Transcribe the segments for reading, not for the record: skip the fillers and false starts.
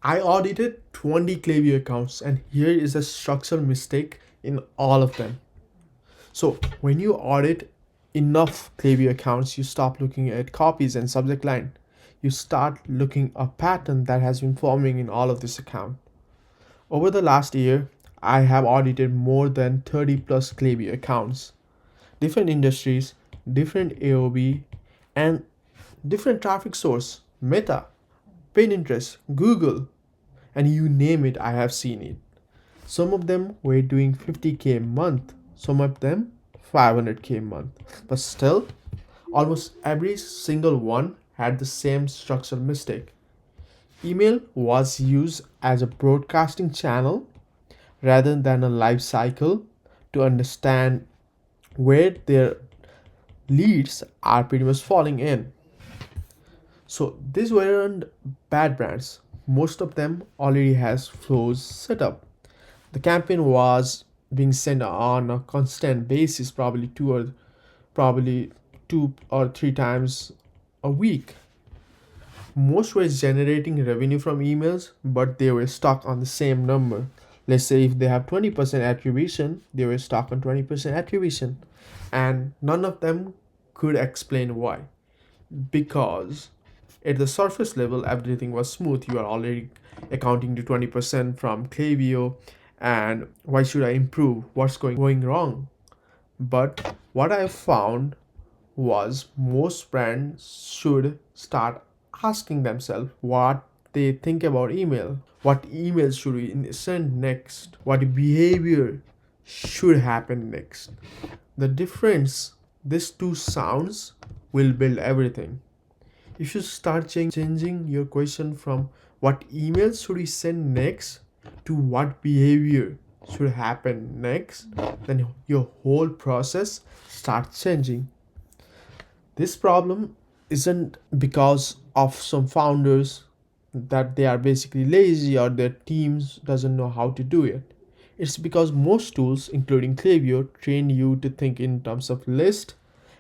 I audited 20 Klaviyo accounts, and here is a structural mistake in all of them. So when you audit enough Klaviyo accounts, you stop looking at copies and subject line. You start looking a pattern that has been forming in all of this account. Over the last year, I have audited more than 30 plus Klaviyo accounts, different industries, different AOB, and different traffic source, Meta, Pinterest, Google, and you name it, I have seen it. Some of them were doing 50K a month, some of them 500K a month, but still, almost every single one had the same structural mistake. Email was used as a broadcasting channel rather than a life cycle to understand where their leads are pretty much falling in. So these weren't bad brands. Most of them already has flows set up. The campaign was being sent on a constant basis, probably 2 or 3 times a week. Most were generating revenue from emails, but they were stuck on the same number. Let's say if they have 20% attribution, they were stuck on 20% attribution. And none of them could explain why. Because at the surface level, everything was smooth. You are already accounting to 20% from Klaviyo, and why should I improve? What's going wrong? But what I found was most brands should start asking themselves what they think about email. What emails should we send next? What behavior should happen next? The difference these two sounds will build everything. If you start changing your question from what emails should we send next to what behavior should happen next, then your whole process starts changing. This problem isn't because of some founders that they are basically lazy or their teams doesn't know how to do it. It's because most tools, including Klaviyo, train you to think in terms of list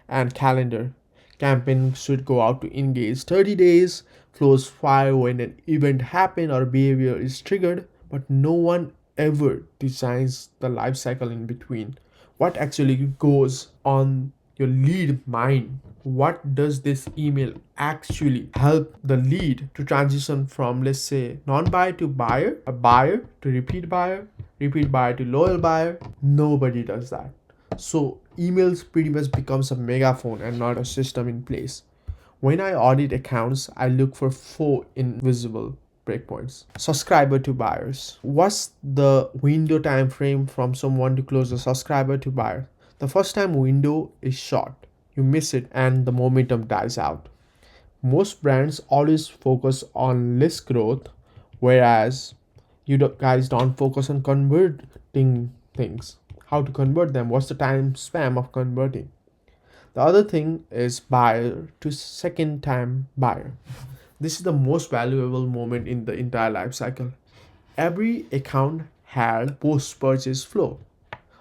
and calendar. Campaign should go out to engage 30 days, close fire when an event happen or behavior is triggered, but no one ever designs the life cycle in between. What actually goes on your lead mind? What does this email actually help the lead to transition from, let's say, non-buyer to buyer, a buyer to repeat buyer to loyal buyer? Nobody does that. So emails pretty much becomes a megaphone and not a system in place. When I audit accounts, I look for 4 invisible breakpoints. Subscriber to buyers. What's the window time frame from someone to close a subscriber to buyer? The first time window is short. You miss it and the momentum dies out. Most brands always focus on list growth, whereas guys don't focus on converting things. How to convert them? What's the time span of converting? The other thing is buyer to second time buyer. This is the most valuable moment in the entire life cycle. Every account had post purchase flow.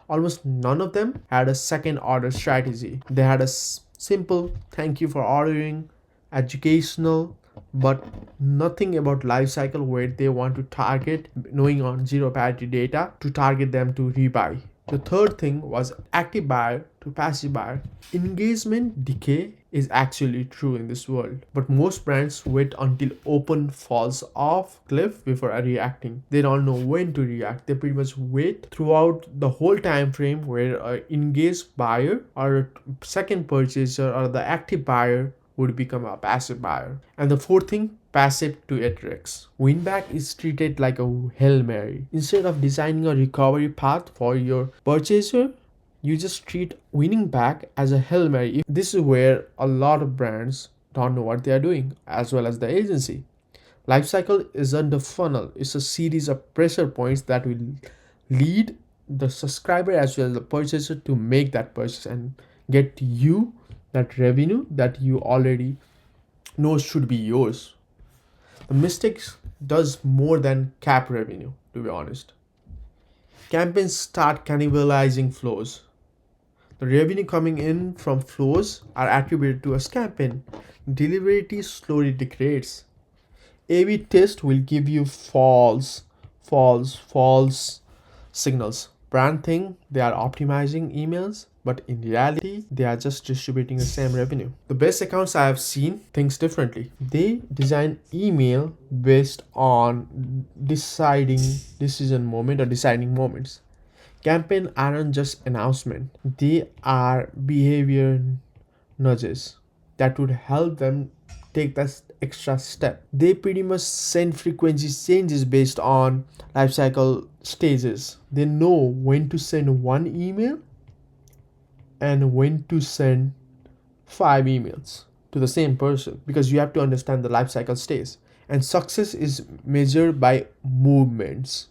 Almost none of them had a second order strategy. They had a simple thank you for ordering, educational, but nothing about life cycle where they want to target, knowing on zero parity data to target them to rebuy. The third thing was active buyer to passive buyer. Engagement decay is actually true in this world, but most brands wait until open falls off cliff before reacting. They don't know when to react. They pretty much wait throughout the whole time frame where an engaged buyer or a second purchaser or the active buyer would become a passive buyer. And the fourth thing, passive to at risk. Winback is treated like a Hail Mary. Instead of designing a recovery path for your purchaser, you just treat winning back as a Hail Mary. This is where a lot of brands don't know what they are doing, as well as the agency. Lifecycle isn't a funnel, it's a series of pressure points that will lead the subscriber as well as the purchaser to make that purchase and get you that revenue that you already know should be yours. The mistakes does more than cap revenue, to be honest. Campaigns start cannibalizing flows. The revenue coming in from flows are attributed to a campaign. Delivery slowly degrades. A/B test will give you false signals. Brand think they are optimizing emails, but in reality, they are just distributing the same revenue. The best accounts I have seen thinks differently. They design email based on deciding moments. Campaign aren't just announcement; they are behavior nudges that would help them take that extra step. They pretty much send frequency changes based on lifecycle stages. They know when to send one email and when to send 5 emails to the same person, because you have to understand the lifecycle stage. And success is measured by movements.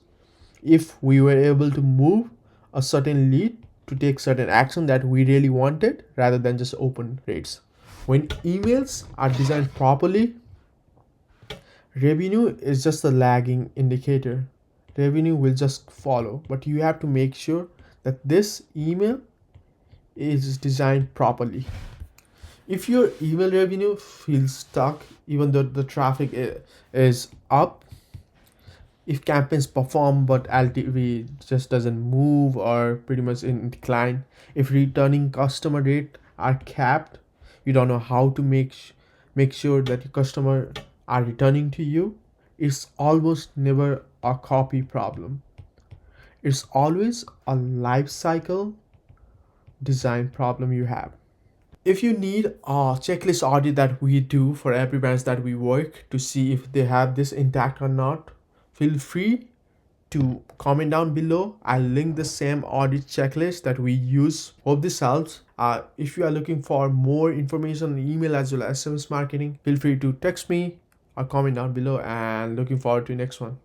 If we were able to move a certain lead to take certain action that we really wanted rather than just open rates. When emails are designed properly, revenue is just a lagging indicator. Revenue will just follow, but you have to make sure that this email is designed properly. If your email revenue feels stuck, even though the traffic is up, if campaigns perform but LTV just doesn't move or pretty much in decline, if returning customer rate are capped, you don't know how to make sure that your customer are returning to you, it's almost never a copy problem. It's always a life cycle design problem you have. If you need a checklist audit that we do for every branch that we work to see if they have this intact or not, feel free to comment down below. I'll link the same audit checklist that we use. Hope this helps. If you are looking for more information on email as well as SMS marketing, feel free to text me or comment down below, and looking forward to the next one.